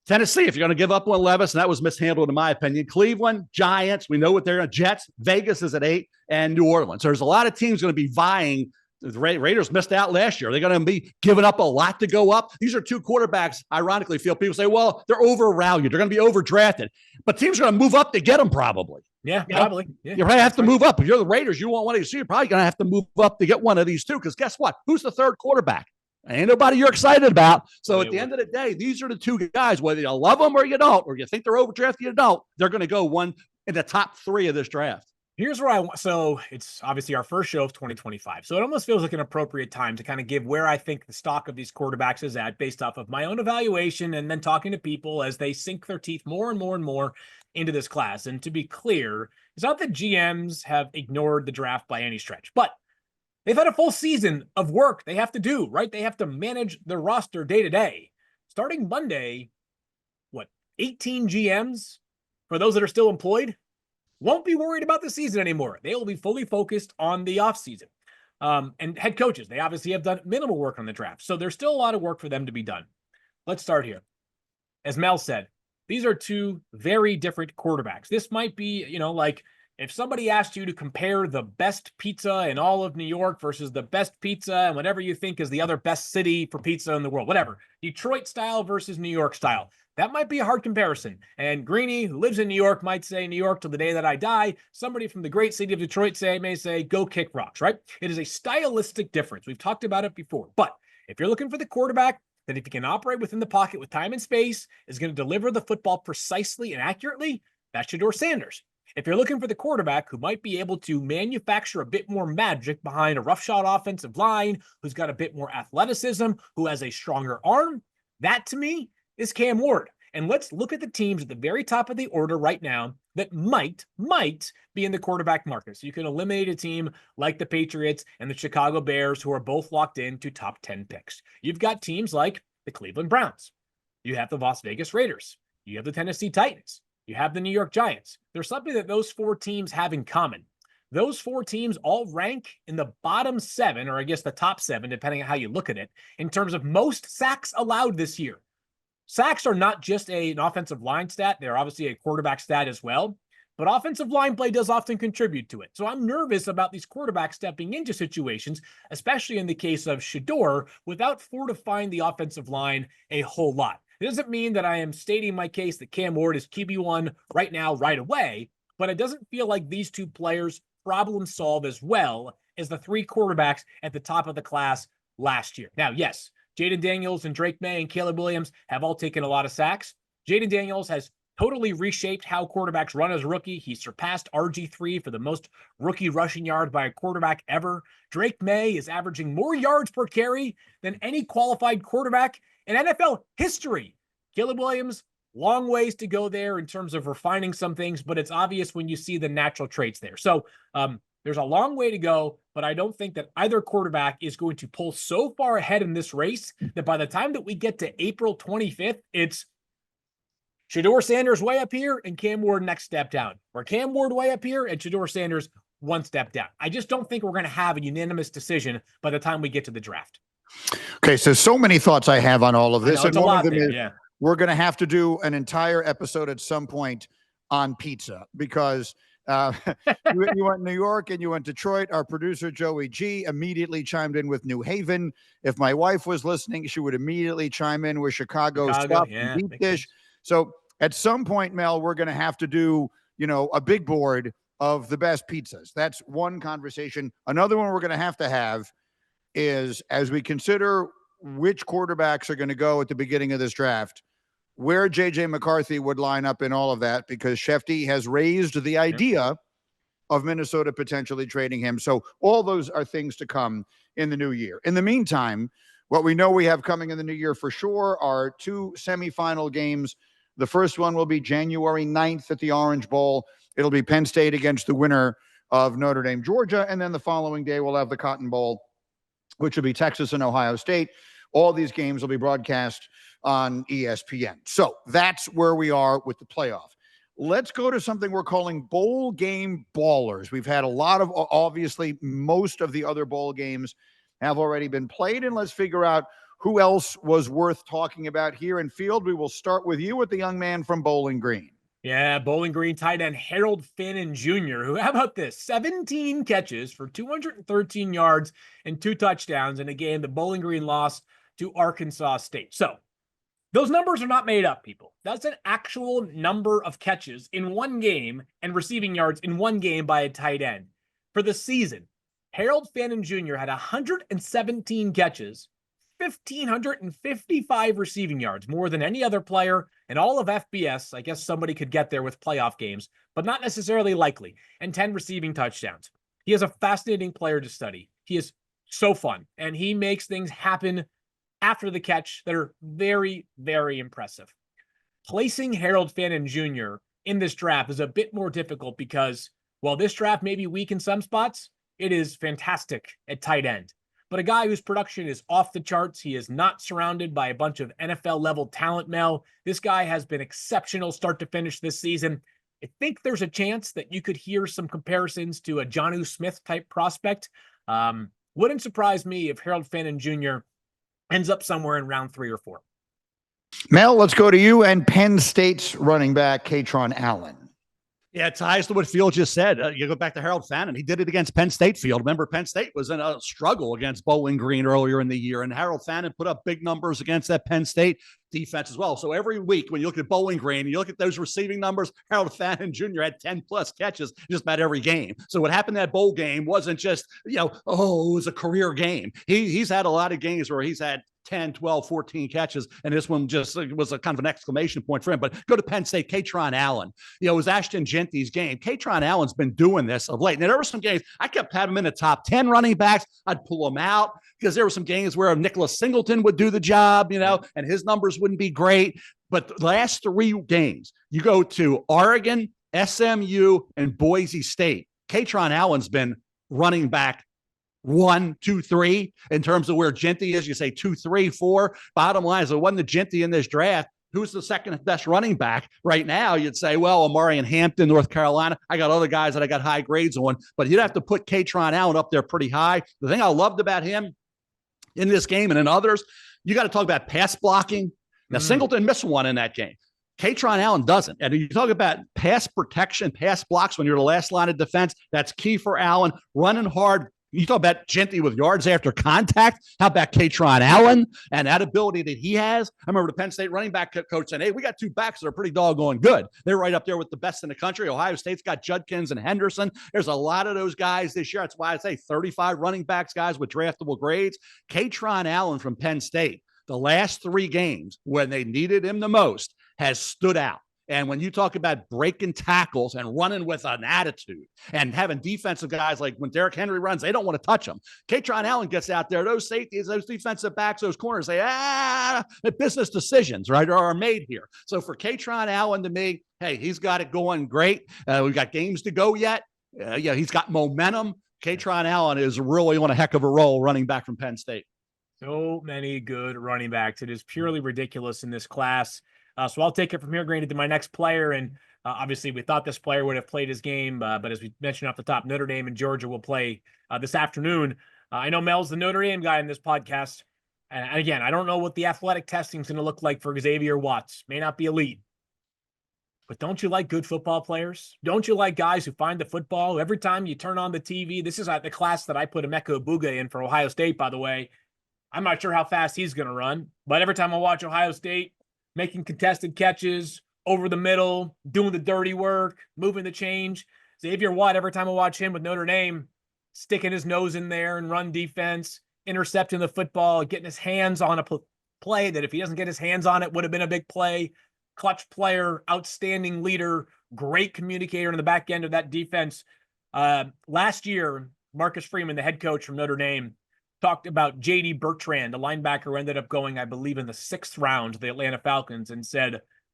Tennessee, if you're going to give up on Levis, and that was mishandled in my opinion. Cleveland, Giants, we know what they're going to. Jets, Vegas is at 8, and New Orleans. So there's a lot of teams going to be vying. The Raiders missed out last year. They're going to be giving up a lot to go up. These are two quarterbacks, ironically, people say, well, they're overvalued. They're going to be overdrafted. But teams are going to move up to get them probably. Yeah, probably. Yeah. You probably have to move up. If you're the Raiders, you want one of these two. You're probably going to have to move up to get one of these two, because guess what? Who's the third quarterback? Ain't nobody you're excited about. So at the end of the day, these are the two guys, whether you love them or you don't, or you think they're overdrafted, you don't, they're going to go one in the top 3 of this draft. Here's where I want. So it's obviously our first show of 2025. So it almost feels like an appropriate time to kind of give where I think the stock of these quarterbacks is at based off of my own evaluation and then talking to people as they sink their teeth more and more and more into this class. And to be clear, it's not that GMs have ignored the draft by any stretch, but they've had a full season of work they have to do, right? They have to manage their roster day to day. Starting Monday, 18 GMs, for those that are still employed, won't be worried about the season anymore. They will be fully focused on the offseason. And head coaches, they obviously have done minimal work on the draft. So there's still a lot of work for them to be done. Let's start here. As Mel said, these are two very different quarterbacks. This might be, like, if somebody asked you to compare the best pizza in all of New York versus the best pizza and whatever you think is the other best city for pizza in the world, whatever, Detroit style versus New York style, that might be a hard comparison. And Greeny, who lives in New York, might say New York till the day that I die. Somebody from the great city of Detroit may say, go kick rocks, right? It is a stylistic difference. We've talked about it before. But if you're looking for the quarterback that, if he can operate within the pocket with time and space, is going to deliver the football precisely and accurately, that's Shedeur Sanders. If you're looking for the quarterback who might be able to manufacture a bit more magic behind a roughshod offensive line, who's got a bit more athleticism, who has a stronger arm, that to me is Cam Ward. And let's look at the teams at the very top of the order right now that might be in the quarterback market. So you can eliminate a team like the Patriots and the Chicago Bears, who are both locked into top 10 picks. You've got teams like the Cleveland Browns. You have the Las Vegas Raiders. You have the Tennessee Titans. You have the New York Giants. There's something that those 4 teams have in common. Those 4 teams all rank in the bottom 7, or I guess the top 7, depending on how you look at it, in terms of most sacks allowed this year. Sacks are not just an offensive line stat. They're obviously a quarterback stat as well. But offensive line play does often contribute to it. So I'm nervous about these quarterbacks stepping into situations, especially in the case of Shedeur, without fortifying the offensive line a whole lot. It doesn't mean that I am stating my case that Cam Ward is QB1 right now, right away, but it doesn't feel like these two players problem solve as well as the 3 quarterbacks at the top of the class last year. Now, yes, Jayden Daniels and Drake May and Caleb Williams have all taken a lot of sacks. Jayden Daniels has totally reshaped how quarterbacks run as a rookie. He surpassed RG3 for the most rookie rushing yards by a quarterback ever. Drake May is averaging more yards per carry than any qualified quarterback in NFL history. Caleb Williams, long ways to go there in terms of refining some things, but it's obvious when you see the natural traits there. So there's a long way to go, but I don't think that either quarterback is going to pull so far ahead in this race that by the time that we get to April 25th, it's Shedeur Sanders way up here and Cam Ward next step down, or Cam Ward way up here and Shedeur Sanders one step down. I just don't think we're going to have a unanimous decision by the time we get to the draft. Okay, so many thoughts I have on all of this. It's and a lot there, yeah. we're going to have to do an entire episode at some point on pizza because you went New York and you went Detroit. Our producer, Joey G, immediately chimed in with New Haven. If my wife was listening, she would immediately chime in with Chicago stuff and deep dish. So at some point, Mel, we're going to have to do, a big board of the best pizzas. That's one conversation. Another one we're going to have is, as we consider which quarterbacks are going to go at the beginning of this draft, where J.J. McCarthy would line up in all of that, because Shefty has raised the idea of Minnesota potentially trading him. So all those are things to come in the new year. In the meantime, what we know we have coming in the new year for sure are 2 semifinal games. The first one will be January 9th at the Orange Bowl. It'll be Penn State against the winner of Notre Dame, Georgia. And then the following day, we'll have the Cotton Bowl, which will be Texas and Ohio State. All these games will be broadcast on ESPN. So that's where we are with the playoff. Let's go to something we're calling bowl game ballers. We've had a lot of, obviously, most of the other bowl games have already been played, and let's figure out who else was worth talking about here in Field. We will start with you, with the young man from Bowling Green. Yeah, Bowling Green tight end Harold Fannin Jr., who, how about this? 17 catches for 213 yards and 2 touchdowns in a game that Bowling Green lost to Arkansas State. So those numbers are not made up, people. That's an actual number of catches in one game and receiving yards in one game by a tight end. For the season, Harold Fannin Jr. had 117 catches, 1,555 receiving yards, more than any other player in all of FBS. I guess somebody could get there with playoff games, but not necessarily likely, and 10 receiving touchdowns. He is a fascinating player to study. He is so fun, and he makes things happen after the catch that are very, very impressive. Placing Harold Fannin Jr. in this draft is a bit more difficult because while this draft may be weak in some spots, it is fantastic at tight end. But a guy whose production is off the charts, he is not surrounded by a bunch of NFL-level talent, Mel. This guy has been exceptional start to finish this season. I think there's a chance that you could hear some comparisons to a Jonnu Smith-type prospect. Wouldn't surprise me if Harold Fannin Jr. ends up somewhere in round 3 or 4. Mel, let's go to you and Penn State's running back, Kaytron Allen. Yeah, it ties to what Field just said. You go back to Harold Fannin. He did it against Penn State. Field. Remember, Penn State was in a struggle against Bowling Green earlier in the year, and Harold Fannin put up big numbers against that Penn State defense as well. So every week when you look at Bowling Green, you look at those receiving numbers, Harold Fannin Jr. had 10-plus catches just about every game. So what happened in that bowl game wasn't just, it was a career game. He's had a lot of games where he's had 10, 12, 14 catches, and this one just was a kind of an exclamation point for him. But go to Penn State, Kaytron Allen. It was Ashton Jeanty's game. Kaytron Allen's been doing this of late. And there were some games, I kept having him in the top 10 running backs. I'd pull him out because there were some games where Nicholas Singleton would do the job, and his numbers wouldn't be great. But the last 3 games, you go to Oregon, SMU, and Boise State. Kaytron Allen's been running back 1, 2, 3 in terms of where Jeanty is. You say 2, 3, 4. Bottom line is, it wasn't the Jeanty in this draft. Who's the second best running back right now? You'd say, well, Amari in Hampton, North Carolina. I got other guys that I got high grades on, but you'd have to put Kaytron Allen up there pretty high. The thing I loved about him in this game and in others, you got to talk about pass blocking. Now, Singleton missed one in that game. Kaytron Allen doesn't. And you talk about pass protection, pass blocks when you're the last line of defense. That's key for Allen. Running hard. You talk about Jeanty with yards after contact. How about Kaytron Allen and that ability that he has? I remember the Penn State running back coach saying, hey, we got 2 backs that are pretty doggone good. They're right up there with the best in the country. Ohio State's got Judkins and Henderson. There's a lot of those guys this year. That's why I say 35 running backs, guys with draftable grades. Kaytron Allen from Penn State, the last 3 games when they needed him the most, has stood out. And when you talk about breaking tackles and running with an attitude and having defensive guys, like when Derrick Henry runs, they don't want to touch him. Kaytron Allen gets out there. Those safeties, those defensive backs, those corners say, the business decisions, right, are made here. So for Kaytron Allen, to me, hey, he's got it going great. We've got games to go yet. He's got momentum. Kaytron Allen is really on a heck of a roll running back from Penn State. So many good running backs. It is purely ridiculous in this class. So I'll take it from here, granted, to my next player. And obviously, we thought this player would have played his game. But as we mentioned off the top, Notre Dame and Georgia will play this afternoon. I know Mel's the Notre Dame guy in this podcast. And again, I don't know what the athletic testing is going to look like for Xavier Watts. May not be elite. But don't you like good football players? Don't you like guys who find the football? Every time you turn on the TV, this is the class that I put Emeka Ebuga in for Ohio State, by the way. I'm not sure how fast he's going to run, but every time I watch Ohio State making contested catches over the middle, doing the dirty work, moving the change, Xavier Watt, every time I watch him with Notre Dame, sticking his nose in there and run defense, intercepting the football, getting his hands on a play that if he doesn't get his hands on it would have been a big play. Clutch player, outstanding leader, great communicator in the back end of that defense. Last year, Marcus Freeman, the head coach from Notre Dame, talked about J.D. Bertrand, the linebacker who ended up going, I believe, in the 6th round to the Atlanta Falcons, and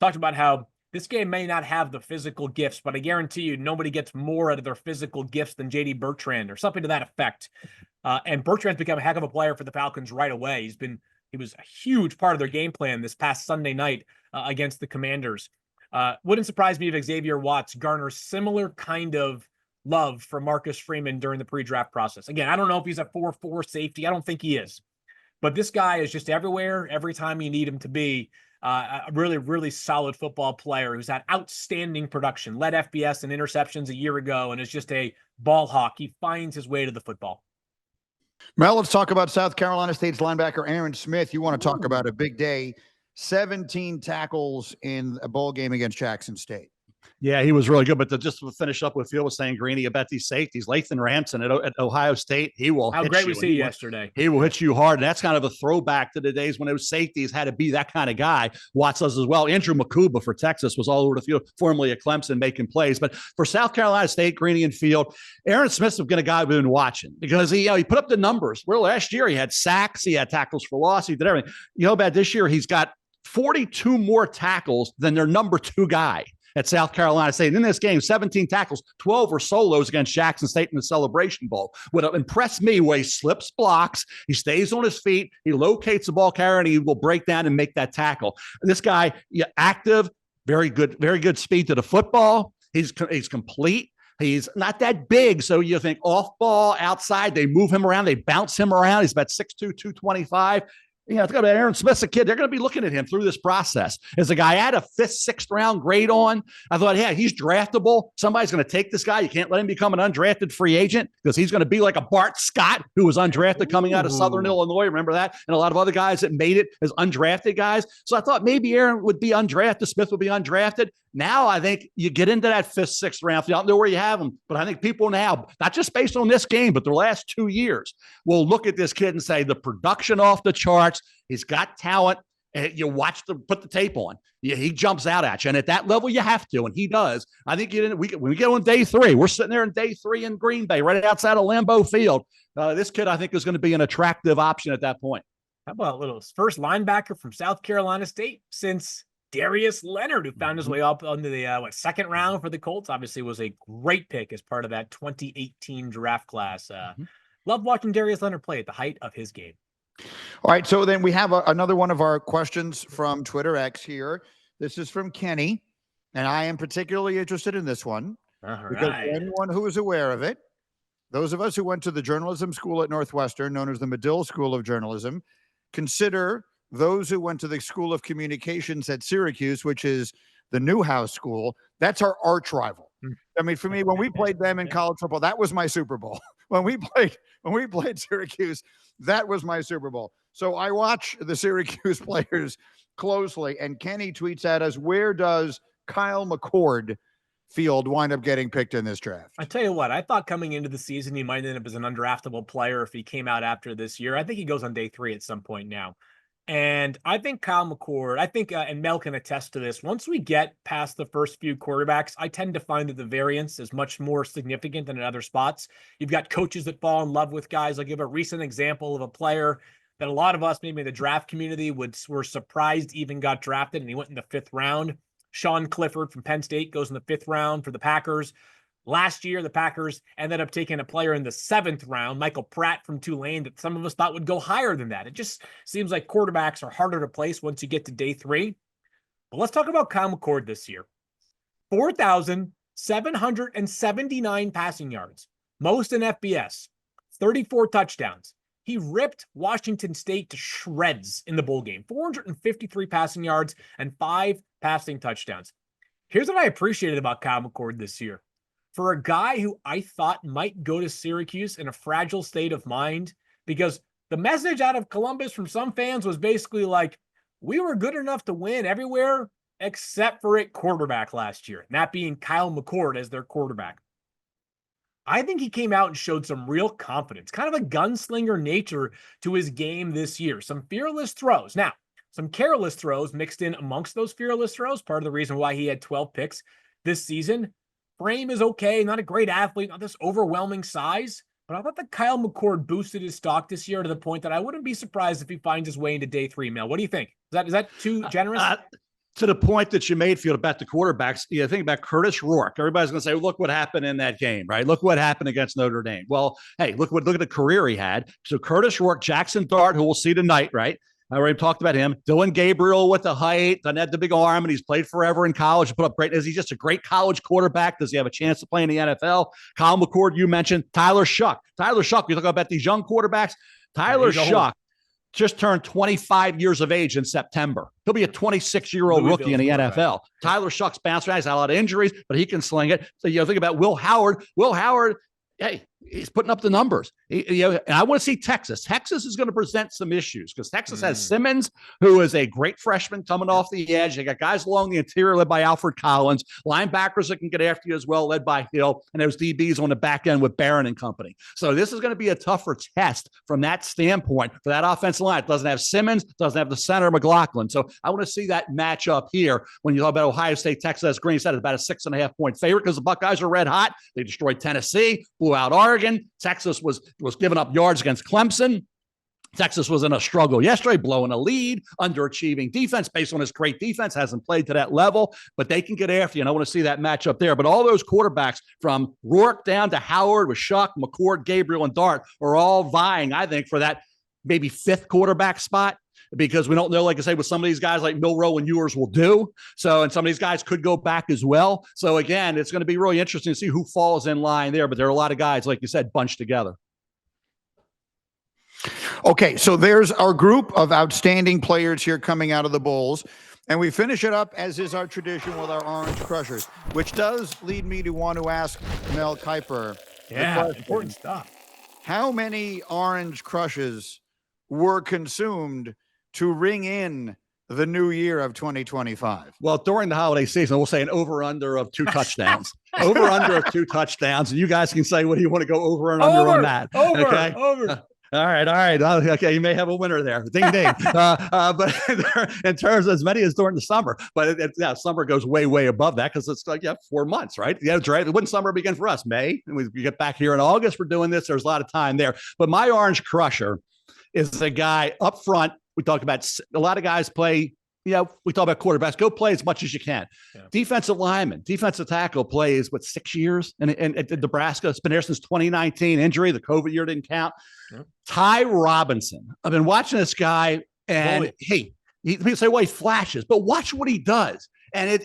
talked about how this game may not have the physical gifts, but I guarantee you nobody gets more out of their physical gifts than J.D. Bertrand or something to that effect. And Bertrand's become a heck of a player for the Falcons right away. He was a huge part of their game plan this past Sunday night against the Commanders. Wouldn't surprise me if Xavier Watts garners similar kind of love from Marcus Freeman during the pre-draft process. Again, I don't know if he's a 4-4 safety. I don't think he is. But this guy is just everywhere, every time you need him to be. A really, really solid football player who's had outstanding production, led FBS in interceptions a year ago, and is just a ball hawk. He finds his way to the football. Mel, let's talk about South Carolina State's linebacker Aaron Smith. You want to talk about a big day. 17 tackles in a bowl game against Jackson State. Yeah, he was really good. But just to finish up with Phil was saying, Greeny, about these safeties, Lathan Ranson at Ohio State, he will hit you. How great we see yesterday. He will hit you hard. And that's kind of a throwback to the days when those safeties had to be that kind of guy. Watts does as well. Andrew Makuba for Texas was all over the field, formerly at Clemson, making plays. But for South Carolina State, Greeny and Field, Aaron Smith's been a guy we've been watching because he put up the numbers. Well, last year he had sacks, he had tackles for loss, he did everything. About this year, he's got 42 more tackles than their number 2 guy at South Carolina State. In this game, 17 tackles, 12 were solos against Jackson State in the Celebration Bowl. What impressed me was he slips blocks, he stays on his feet, he locates the ball carrier, and he will break down and make that tackle. This guy, active, very good speed to the football. He's complete. He's not that big, so you think off ball, outside, they move him around, they bounce him around. He's about 6'2", 225. It's got Aaron Smith's a kid. They're going to be looking at him through this process. As a guy I had a 5th, 6th round grade on, I thought, yeah, he's draftable. Somebody's going to take this guy. You can't let him become an undrafted free agent because he's going to be like a Bart Scott who was undrafted coming out of Southern Illinois. Remember that? And a lot of other guys that made it as undrafted guys. So I thought maybe Aaron would be undrafted. Smith would be undrafted. Now I think you get into that 5th, 6th round. You don't know where you have him, but I think people now, not just based on this game, but the last 2 years, will look at this kid and say the production off the charts. He's got talent. And you put the tape on. Yeah, he jumps out at you. And at that level, you have to. And he does. I think when we get on day 3, we're sitting there in day 3 in Green Bay, right outside of Lambeau Field. This kid, I think, is going to be an attractive option at that point. How about a little first linebacker from South Carolina State since Darius Leonard, who found his way up under the 2nd round for the Colts, obviously was a great pick as part of that 2018 draft class. Love watching Darius Leonard play at the height of his game. All right, so then we have another one of our questions from Twitter X here. This is from Kenny, and I am particularly interested in this one because anyone who is aware of it, those of us who went to the journalism school at Northwestern, known as the Medill School of Journalism, consider those who went to the School of Communications at Syracuse, which is the Newhouse School, that's our arch rival. I mean, for me, when we played them in college football, that was my Super Bowl. When we played Syracuse, that was my Super Bowl. So I watch the Syracuse players closely, and Kenny tweets at us, where does Kyle McCord Field wind up getting picked in this draft? I tell you what, I thought coming into the season, he might end up as an undraftable player if he came out after this year. I think he goes on day 3 at some point now. And I think Kyle McCord, and Mel can attest to this, once we get past the first few quarterbacks, I tend to find that the variance is much more significant than in other spots. You've got coaches that fall in love with guys. I'll give a recent example of a player that a lot of us, maybe in the draft community, were surprised even got drafted, and he went in the 5th round. Sean Clifford from Penn State goes in the 5th round for the Packers. Last year, the Packers ended up taking a player in the 7th round, Michael Pratt from Tulane, that some of us thought would go higher than that. It just seems like quarterbacks are harder to place once you get to day 3. But let's talk about Kyle McCord this year. 4,779 passing yards, most in FBS, 34 touchdowns. He ripped Washington State to shreds in the bowl game. 453 passing yards and 5 passing touchdowns. Here's what I appreciated about Kyle McCord this year. For a guy who I thought might go to Syracuse in a fragile state of mind, because the message out of Columbus from some fans was basically like, we were good enough to win everywhere except for at quarterback last year, and that being Kyle McCord as their quarterback. I think he came out and showed some real confidence, kind of a gunslinger nature to his game this year. Some fearless throws. Now, some careless throws mixed in amongst those fearless throws. Part of the reason why he had 12 picks this season. Frame is okay. Not a great athlete, not this overwhelming size. But I thought that Kyle McCord boosted his stock this year to the point that I wouldn't be surprised if he finds his way into day 3, Mel. What do you think? Is that too generous? To the point that you made, Field, about the quarterbacks, you think about Curtis Rourke. Everybody's going to say, look what happened in that game, right? Look what happened against Notre Dame. Well, hey, look at the career he had. So Curtis Rourke, Jackson Dart, who we'll see tonight, right? I already talked about him. Dylan Gabriel with the height, doesn't have the big arm, and he's played forever in college. Put up great. Is he just a great college quarterback? Does he have a chance to play in the NFL? Kyle McCord, you mentioned. Tyler Shuck. We talk about these young quarterbacks. Tyler Shuck just turned 25 years of age in September. He'll be a 26-year-old rookie in the NFL. Tyler Shuck's bounced around. He's had a lot of injuries, but he can sling it. So, think about Will Howard. Will Howard, hey, he's putting up the numbers. And I want to see Texas. Texas is going to present some issues because Texas has Simmons, who is a great freshman coming off the edge. They got guys along the interior led by Alfred Collins, linebackers that can get after you as well, led by Hill, and those DBs on the back end with Barron and company. So this is going to be a tougher test from that standpoint for that offensive line. It doesn't have Simmons, doesn't have the center McLaughlin. So I want to see that matchup here when you talk about Ohio State, Texas. As Green said, it's about a 6.5 point favorite because the Buckeyes are red hot. They destroyed Tennessee, blew out Oregon. Texas was giving up yards against Clemson. Texas was in a struggle yesterday, blowing a lead, underachieving defense based on his great defense, hasn't played to that level, but they can get after you, and I want to see that matchup there. But all those quarterbacks from Rourke down to Howard with Shuck, McCord, Gabriel, and Dart are all vying, I think, for that maybe 5th quarterback spot, because we don't know, like I say, what some of these guys like Milroe and Ewers will do. So, and some of these guys could go back as well. So again, it's going to be really interesting to see who falls in line there, but there are a lot of guys, like you said, bunched together. Okay, so there's our group of outstanding players here coming out of the Bowls. And we finish it up, as is our tradition, with our Orange Crushers, which does lead me to want to ask Mel Kiper. Yeah, important stuff. How many Orange Crushes were consumed to ring in the new year of 2025? Well, during the holiday season, we'll say an over-under of 2 touchdowns. Over-under of 2 touchdowns. And you guys can say, what do you want to go over and under on that? Over. All right. Okay, you may have a winner there. Ding, ding. But in terms of as many as during the summer, but summer goes way, way above that because it's like 4 months, right? Yeah, right. When summer begin for us? May. And we get back here in August. We're doing this. There's a lot of time there. But my Orange Crusher is a guy up front. We talk about a lot of guys play. We talk about quarterbacks. Go play as much as you can. Yeah. Defensive lineman, defensive tackle plays, 6 years? And at Nebraska, it's been there since 2019. Injury, the COVID year didn't count. Yeah. Ty Robinson. I've been watching this guy, and people say, well, he flashes, but watch what he does. And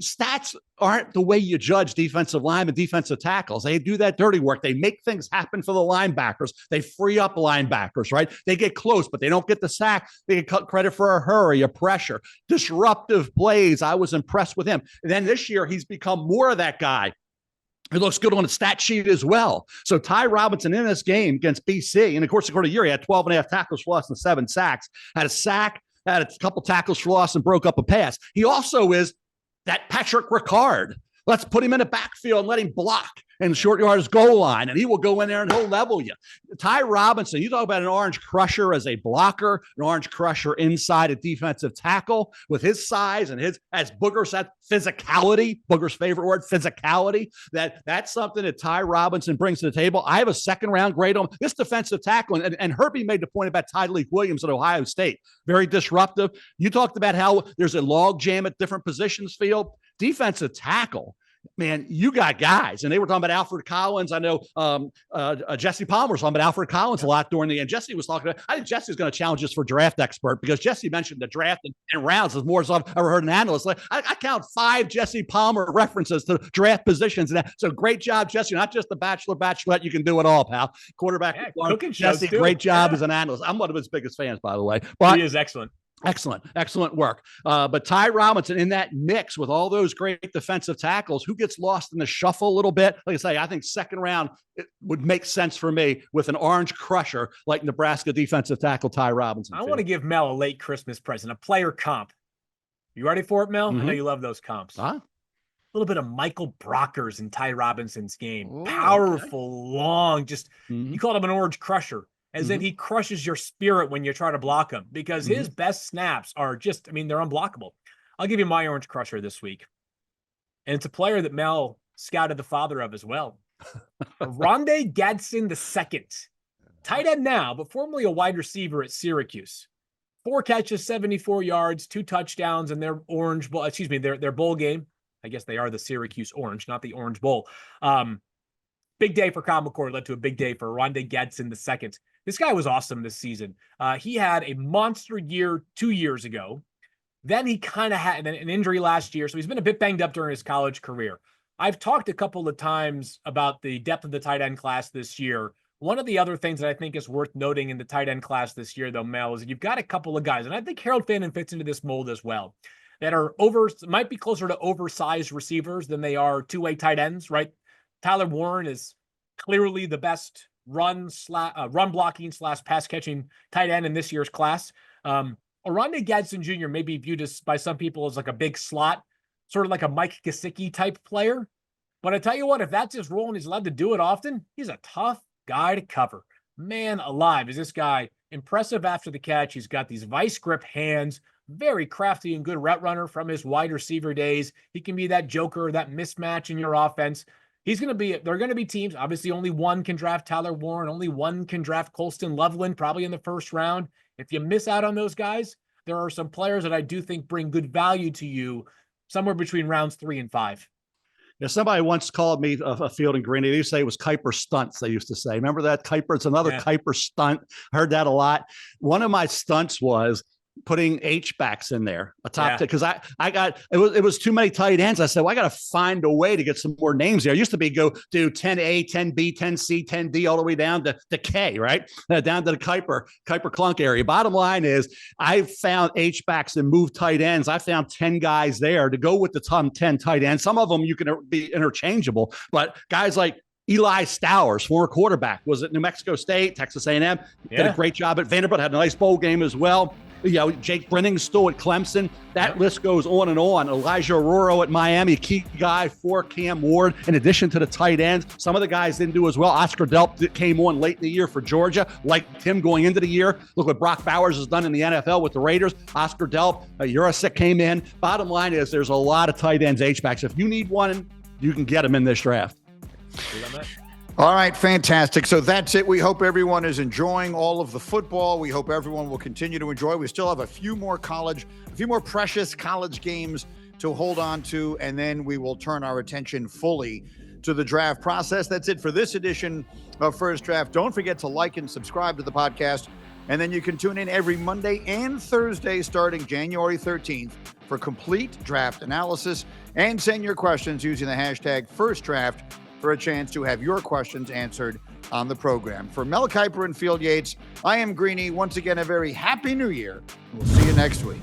stats aren't the way you judge defensive linemen, defensive tackles. They do that dirty work. They make things happen for the linebackers. They free up linebackers, right? They get close, but they don't get the sack. They get cut credit for a hurry, a pressure, disruptive plays. I was impressed with him. And then this year, he's become more of that guy. He looks good on the stat sheet as well. So Ty Robinson in this game against BC, and of course, according to year, he had 12.5 tackles for loss and 7 sacks, had a sack, had a couple tackles for loss, and broke up a pass. He also is that Patrick Ricard. Let's put him in the backfield and let him block and short yardage goal line, and he will go in there and he'll level you. Ty Robinson, you talk about an Orange Crusher as a blocker, an Orange Crusher inside a defensive tackle with his size and his, as Booger said, physicality, Booger's favorite word, physicality. That's something that Ty Robinson brings to the table. I have a 2nd-round grade on this defensive tackle, and Herbie made the point about Tyleik Williams at Ohio State. Very disruptive. You talked about how there's a log jam at different positions, Field. Defensive tackle man, you got guys. And they were talking about Alfred Collins. I know Jesse Palmer was talking about Alfred Collins a lot during the end. Jesse was talking about, I think Jesse's going to challenge us for draft expert, because Jesse mentioned the draft and rounds as more as I've ever heard an analyst. Like, I count 5 Jesse Palmer references to draft positions. And so great job, Jesse. Not just the bachelorette. You can do it all, pal. Quarterback. Jesse, great job as an analyst. I'm one of his biggest fans, by the way. But he is excellent. Excellent work. But Ty Robinson in that mix with all those great defensive tackles, who gets lost in the shuffle a little bit? Like I say, I think second round, it would make sense for me with an orange crusher like Nebraska defensive tackle Ty Robinson. I want to give Mel a late Christmas present, a player comp. You ready for it, Mel? I know you love those comps. Huh? A little bit of Michael Brockers in Ty Robinson's game. Ooh, powerful, long, just you called him an orange crusher. As in he crushes your spirit when you try to block him, because his best snaps are just, I mean, they're unblockable. I'll give you my orange crusher this week. And it's a player that Mel scouted the father of as well. Rondé Gadsden II. Tight end now, but formerly a wide receiver at Syracuse. 4 catches, 74 yards, 2 touchdowns in their orange bowl, their bowl game. I guess they are the Syracuse Orange, not the Orange Bowl. Big day for Kyle McCord, led to a big day for Rondé Gadsden II. This guy was awesome this season. He had a monster year 2 years ago. Then he kind of had an injury last year, so he's been a bit banged up during his college career. I've talked a couple of times about the depth of the tight end class this year. One of the other things that I think is worth noting in the tight end class this year, though, Mel, is you've got a couple of guys, and I think Harold Fannin fits into this mold as well, that are might be closer to oversized receivers than they are two-way tight ends, right? Tyler Warren is clearly the best run blocking / pass catching tight end in this year's class. Rondé Gadsden Jr. may be viewed by some people as like a big slot, sort of like a Mike Gesicki type player. But I tell you what, if that's his role and he's allowed to do it often, he's a tough guy to cover. Man alive, is this guy impressive after the catch. He's got these vice grip hands, very crafty and good route runner from his wide receiver days. He can be that joker, that mismatch in your offense. There are going to be teams. Obviously, only one can draft Tyler Warren. Only one can draft Colston Loveland, probably in the first round. If you miss out on those guys, there are some players that I do think bring good value to you somewhere between rounds 3 and 5. Yeah, somebody once called me a Field and Greeny. They used to say it was Kiper stunts, they used to say. Remember that, Kiper? It's another Kiper stunt. I heard that a lot. One of my stunts was putting H-backs in there, because it was too many tight ends. I said, well, I got to find a way to get some more names there. It used to be go do 10A, 10B, 10C, 10D, all the way down to K, right? Down to the Kiper Clunk area. Bottom line is, I found H-backs and moved tight ends. I found 10 guys there to go with the top 10 tight ends. Some of them you can be interchangeable, but guys like Eli Stowers, former quarterback, was at New Mexico State, Texas A&M, did a great job at Vanderbilt, had a nice bowl game as well. Jake Brenning's still at Clemson. That list goes on and on. Elijah Aroro at Miami, key guy for Cam Ward, in addition to the tight ends. Some of the guys didn't do as well. Oscar Delp came on late in the year for Georgia, liked him going into the year. Look what Brock Bowers has done in the NFL with the Raiders. Oscar Delp, Jurasik came in. Bottom line is, there's a lot of tight ends, H-backs. If you need one, you can get them in this draft. All right, fantastic. So that's it. We hope everyone is enjoying all of the football. We hope everyone will continue to enjoy. We still have a few more precious college games to hold on to, and then we will turn our attention fully to the draft process. That's it for this edition of First Draft. Don't forget to like and subscribe to the podcast, and then you can tune in every Monday and Thursday starting January 13th for complete draft analysis, and send your questions using the hashtag FirstDraft for a chance to have your questions answered on the program. For Mel Kiper and Field Yates, I am Greeny. Once again, a very happy new year. We'll see you next week.